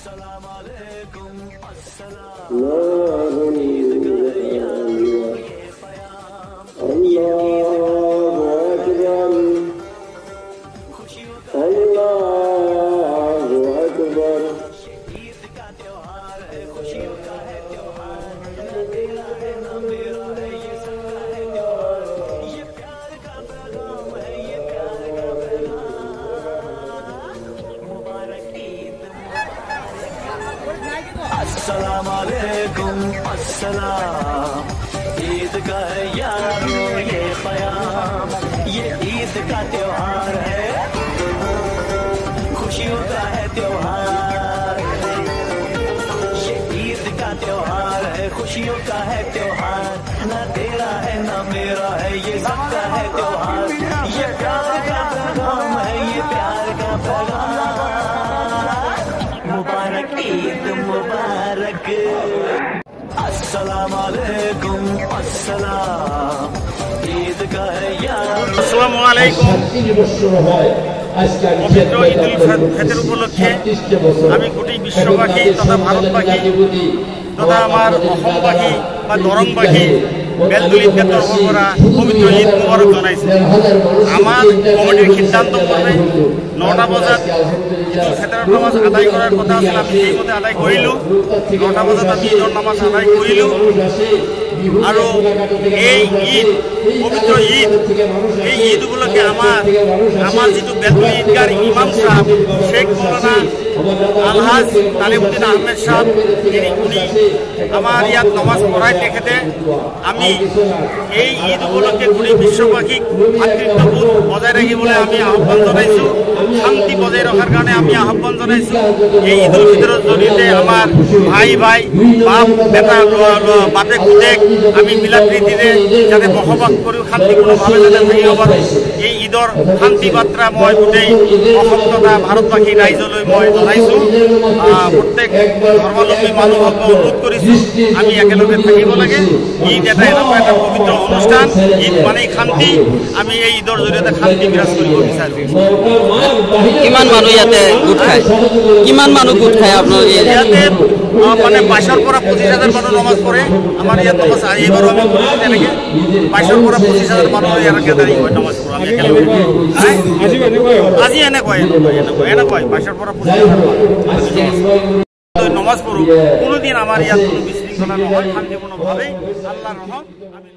अस्सलाम वालेकुम अस्सलाम ईद का है यारो ये प्याम ये ईद का त्योहार है खुशियों का है त्योहार ये ईद का त्योहार है खुशियों का है त्योहार ना तेरा है ना मेरा है ये सबका है त्योहार ये प्यार का पैगाम है ये प्यार का पैगाम मुबारक ईद मुबारक अस्सलाम वालेकुम अस्सलाम ईद का है यार अस्सलामु आलैकुम पवित्र ঈদ উল ফিতর উপলক্ষে আমি গোটেই বিশ্ববাসী তথা ভারতবাসী তথা আমার অসমবাসী বা দৰংবাসী বেলতলিত ক্ষেত্ৰৰ পৰা পবিত্ৰ ঈদ মুবাৰক জনাইছোঁ। আমাৰ কমিটিৰ সিদ্ধান্ত মতে ৯টা বজাত ঈদ উল ফিতৰৰ নামাজ আদায় কৰাৰ কথা আছিল। আমি সেইমতে আদায় কৰিলোঁ। ৯টা বজাত আমি ঈদৰ নামাজ আদায় কৰিলোঁ আৰু এই ঈদ পবিত্ৰ ঈদ এই ঈদ উপলক্ষে আমাৰ যিটো বেলতলি ঈদগাহৰ ইমাম সাহেব শেখ মৌলানা আলহাজ তালিমউদ্দিন আহমেদ সাহেব উনি আমাৰ ইয়াত নমাজ পঢ়াই তেখেতে আমি এই ঈদ উপলক্ষে গোটেই বিশ্ববাসীক ভাতৃত্ববোধ বজাই ৰাখিবলৈ আমি আহ্বান জনাইছোঁ। শান্তি বজাই ৰখাৰ কাৰণে আমি আহ্বান জনাইছোঁ। এই ঈদ উল ফিতৰৰ জৰিয়তে আমাৰ ভাই বাপ বেটা বাপেক পুতেক আমি মিলা প্ৰীতিৰে যাতে বসবাস কৰি শান্তিপূৰ্ণভাৱে যাতে থাকিব পাৰোঁ এই ঈদৰ শান্তি বাৰ্তা মই গোটেই অসম তথা ভাৰতবাসী ৰাইজলৈ মই জনাইছোঁ। প্ৰত্যেক ধৰ্মাৱলম্বী মানুহক অনুৰোধ কৰিছোঁ আমি একেলগে থাকিব লাগে। ঈদ এটা এনেকুৱা এটা পবিত্ৰ অনুষ্ঠান, ঈদ মানেই শান্তি। আমি এই ঈদৰ জৰিয়তে শান্তি বিৰাজ কৰিব বিচাৰোঁ। কিমান মানুহ ইয়াতে গোট খায়? কিমান মানুহ গোট খায় আপোনাৰ ইয়াতে? মানে ২২ৰ পৰা ২৫,০০০ মানুহ নমাজ পঢ়ে আমাৰ ইয়াত। নমাজ এইবাৰো আমি তেনেকৈ ২২ৰ পৰা ২৫,০০০ মানুহ এনেকৈ নমাজ পঢ়ো আমি একেলগে। আজি এনেকুৱাই ২২ৰ পৰা ২৫,০০০ নমাজ পঢ়ো। কোনোদিন আমাৰ ইয়াত কোনো বিশৃংখলা নহয়, শান্তিপূৰ্ণভাৱেই আল্লাহৰ ৰহমত আমি